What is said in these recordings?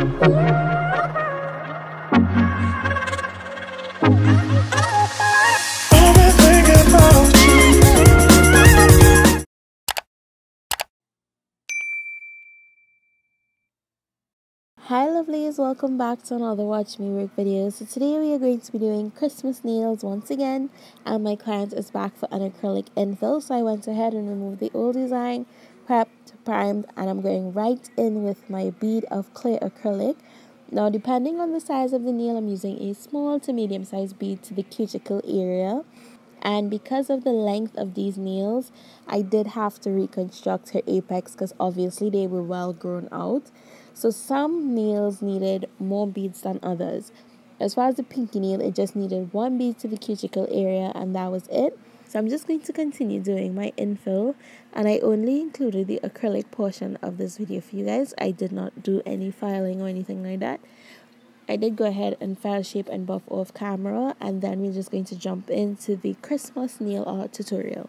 Hi lovelies, welcome back to another Watch Me Work video. So today we are going to be doing Christmas nails once again, and my client is back for an acrylic infill. So I went ahead and removed the old design, prepped, primed, and I'm going right in with my bead of clear acrylic. Now depending on the size of the nail, I'm using a small to medium size bead to the cuticle area. And because of the length of these nails, I did have to reconstruct her apex because obviously they were well grown out. So some nails needed more beads than others. As far as the pinky nail, it just needed one bead to the cuticle area and that was it. So I'm just going to continue doing my infill, and I only included the acrylic portion of this video for you guys. I did not do any filing or anything like that. I did go ahead and file shape and buff off camera, and then we're just going to jump into the Christmas nail art tutorial.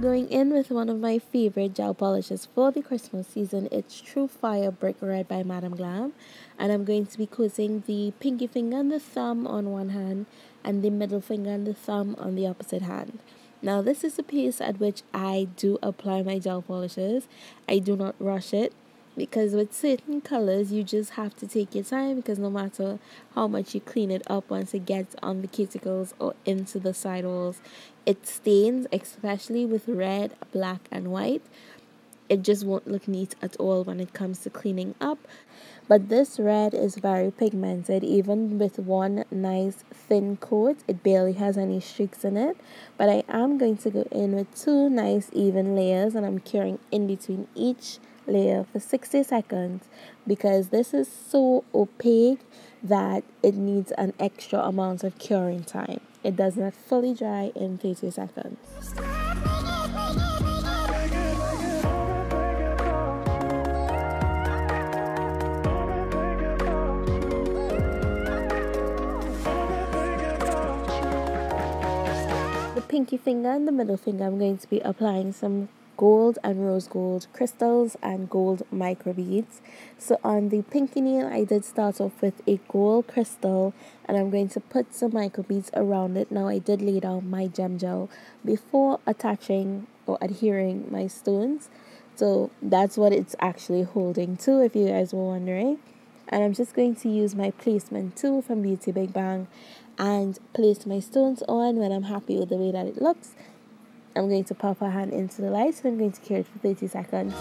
Going in with one of my favorite gel polishes for the Christmas season, it's True Fire Brick Red by Madame Glam, and I'm going to be coating the pinky finger and the thumb on one hand and the middle finger and the thumb on the opposite hand. Now this is the pace at which I do apply my gel polishes. I do not rush it, because with certain colors you just have to take your time, because no matter how much you clean it up, once it gets on the cuticles or into the sidewalls, it stains, especially with red, black and white. It just won't look neat at all when it comes to cleaning up. But this red is very pigmented. Even with one nice thin coat, it barely has any streaks in it. But I am going to go in with two nice even layers, and I'm curing in between each layer for 60 seconds, because this is so opaque that it needs an extra amount of curing time. It does not fully dry in 30 seconds. The pinky finger and the middle finger, I'm going to be applying some gold and rose gold crystals and gold micro beads. So on the pinky nail, I did start off with a gold crystal, and I'm going to put some micro beads around it. Now I did lay down my gem gel before attaching or adhering my stones, so that's what it's actually holding to, if you guys were wondering. And I'm just going to use my placement tool from Beauty Big Bang and place my stones on. When I'm happy with the way that it looks, I'm going to pop her hand into the light, and I'm going to cure it for 30 seconds.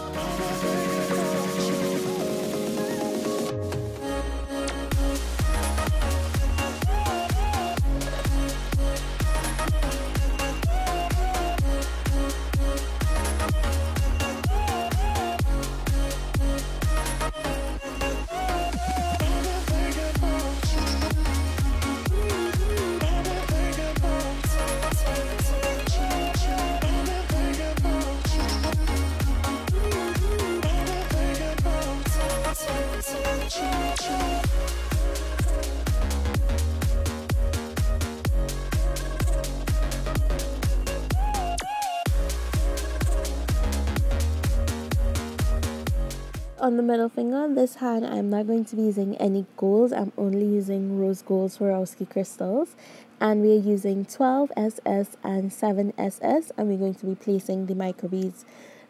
On the middle finger on this hand, I'm not going to be using any gold. I'm only using rose gold Swarovski crystals. and we're using 12SS and 7SS, and we're going to be placing the microbeads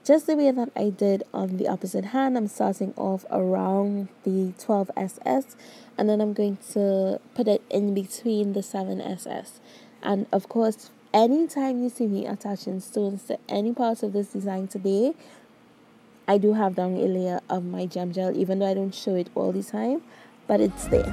just the way that I did on the opposite hand. I'm starting off around the 12SS, and then I'm going to put it in between the 7SS. And of course, anytime you see me attaching stones to any part of this design today, I do have down a layer of my gem gel, even though I don't show it all the time, but it's there.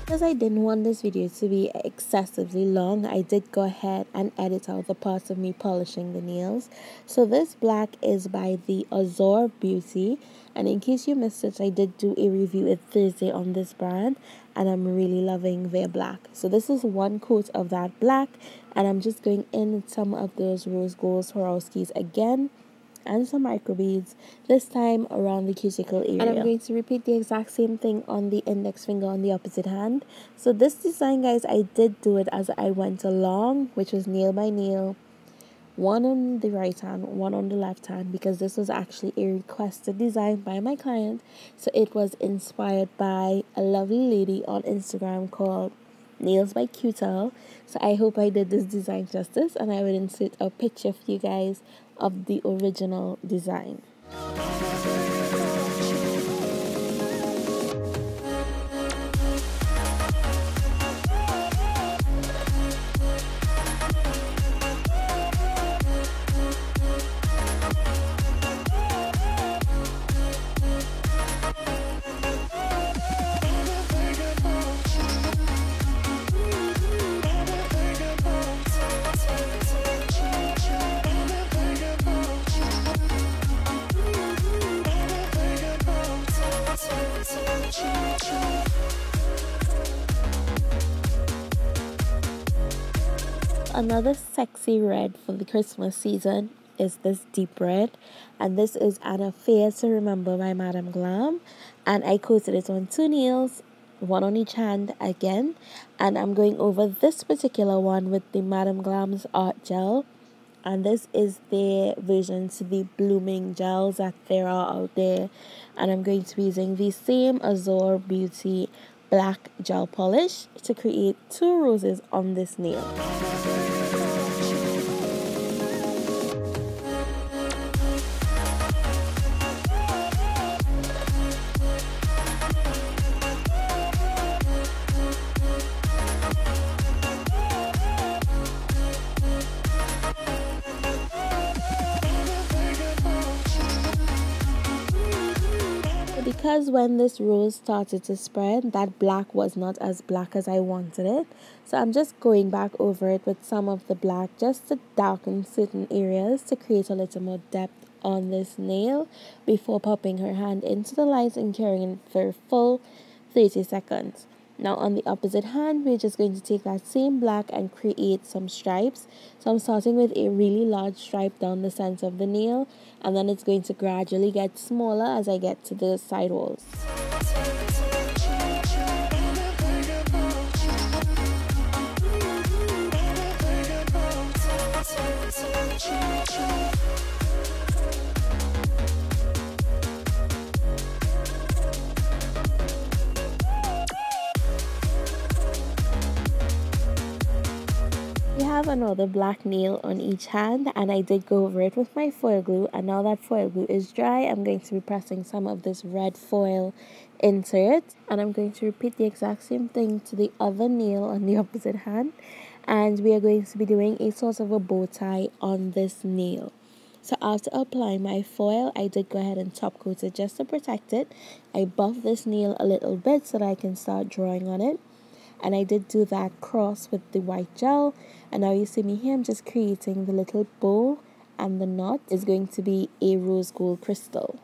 Because I didn't want this video to be excessively long, I did go ahead and edit out the parts of me polishing the nails. So this black is by the Azure Beauty, and in case you missed it, I did do a review on Thursday on this brand, and I'm really loving their black. So this is one coat of that black, and I'm just going in with some of those rose gold Swarovskis again, and some microbeads, this time around the cuticle area. And I'm going to repeat the exact same thing on the index finger on the opposite hand. So this design, guys, I did do it as I went along, which was nail by nail, one on the right hand, one on the left hand, because this was actually a requested design by my client. So it was inspired by a lovely lady on Instagram called Nails by Cutel. So I hope I did this design justice, and I will insert a picture for you guys of the original design. Another sexy red for the Christmas season is this deep red, and this is an Affair to Remember by Madame Glam, and I coated it on 2 nails, one on each hand again, and I'm going over this particular one with the Madame Glam's Art Gel, and this is their version to the blooming gels that there are out there, and I'm going to be using the same Azure Beauty black gel polish to create 2 roses on this nail. Because when this rose started to spread, that black was not as black as I wanted it. So I'm just going back over it with some of the black just to darken certain areas to create a little more depth on this nail before popping her hand into the light and carrying it for a full 30 seconds. Now on the opposite hand, we're just going to take that same black and create some stripes. So I'm starting with a really large stripe down the center of the nail, and then it's going to gradually get smaller as I get to the side walls. have another black nail on each hand, and I did go over it with my foil glue, and now that foil glue is dry, I'm going to be pressing some of this red foil into it, and I'm going to repeat the exact same thing to the other nail on the opposite hand, and we are going to be doing a sort of a bow tie on this nail. So after applying my foil, I did go ahead and top coat it just to protect it. I buffed this nail a little bit so that I can start drawing on it. And I did do that cross with the white gel. And now you see me here, I'm just creating the little bow, and the knot is going to be a rose gold crystal.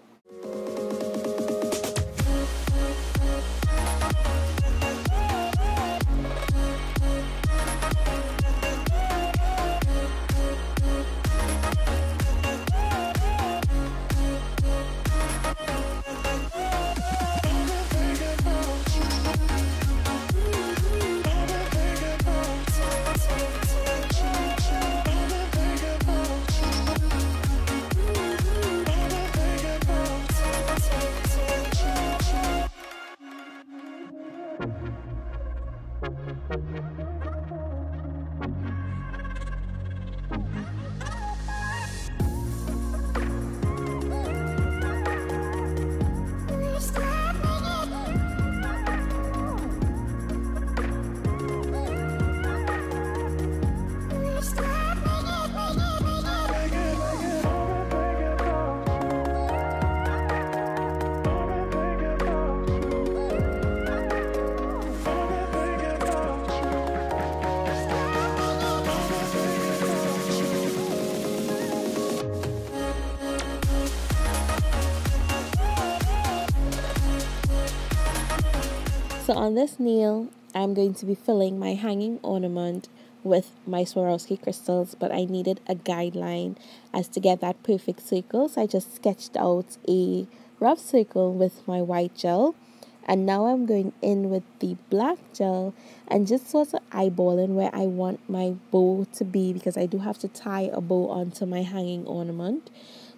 So on this nail, I'm going to be filling my hanging ornament with my Swarovski crystals, but I needed a guideline as to get that perfect circle. So I just sketched out a rough circle with my white gel. And now I'm going in with the black gel and just sort of eyeballing where I want my bow to be, because I do have to tie a bow onto my hanging ornament.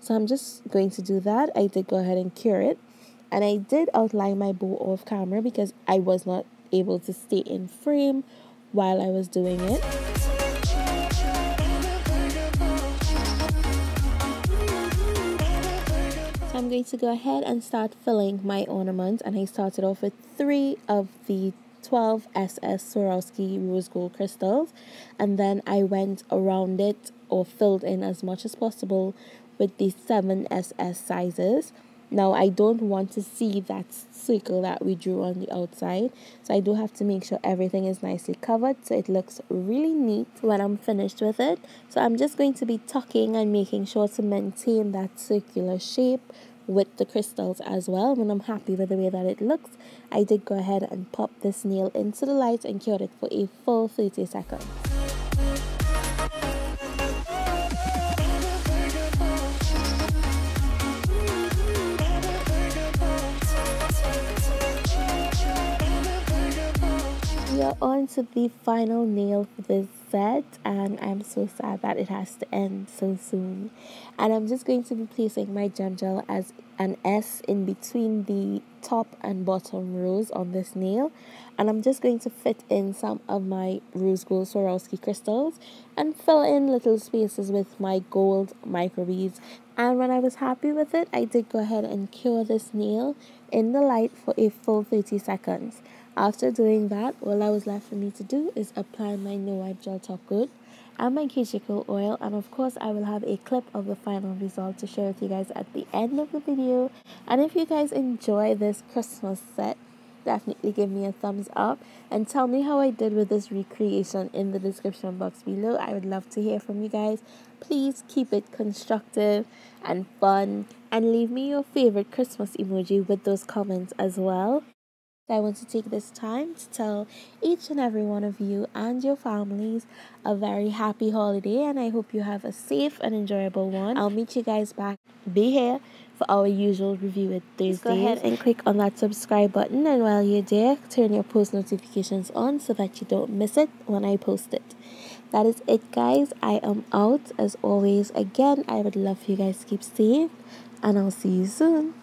So I'm just going to do that. I did go ahead and cure it. And I did outline my bow off camera because I was not able to stay in frame while I was doing it. So I'm going to go ahead and start filling my ornament, and I started off with 3 of the 12 SS Swarovski rose gold crystals, and then I went around it or filled in as much as possible with the 7 SS sizes. Now, I don't want to see that circle that we drew on the outside, so I do have to make sure everything is nicely covered so it looks really neat when I'm finished with it. So I'm just going to be tucking and making sure to maintain that circular shape with the crystals as well. When I'm happy with the way that it looks, I did go ahead and pop this nail into the light and cure it for a full 30 seconds. We are on to the final nail for this set, and I'm so sad that it has to end so soon. And I'm just going to be placing my gem gel as an S in between the top and bottom rows on this nail, and I'm just going to fit in some of my rose gold Swarovski crystals and fill in little spaces with my gold micro beads. And when I was happy with it, I did go ahead and cure this nail in the light for a full 30 seconds. After doing that, all that was left for me to do is apply my no wipe gel top coat and my cuticle oil, and of course I will have a clip of the final result to share with you guys at the end of the video. And if you guys enjoy this Christmas set, definitely give me a thumbs up and tell me how I did with this recreation in the description box below. I would love to hear from you guys. Please keep it constructive and fun, and leave me your favorite Christmas emoji with those comments as well. I want to take this time to tell each and every one of you and your families a very happy holiday, and I hope you have a safe and enjoyable one. I'll meet you guys back. Be here for our usual review with Thursdays. Go ahead and click on that subscribe button, and while you're there, turn your post notifications on so that you don't miss it when I post it. That is it, guys. I am out. As always, again, I would love for you guys to keep safe, and I'll see you soon.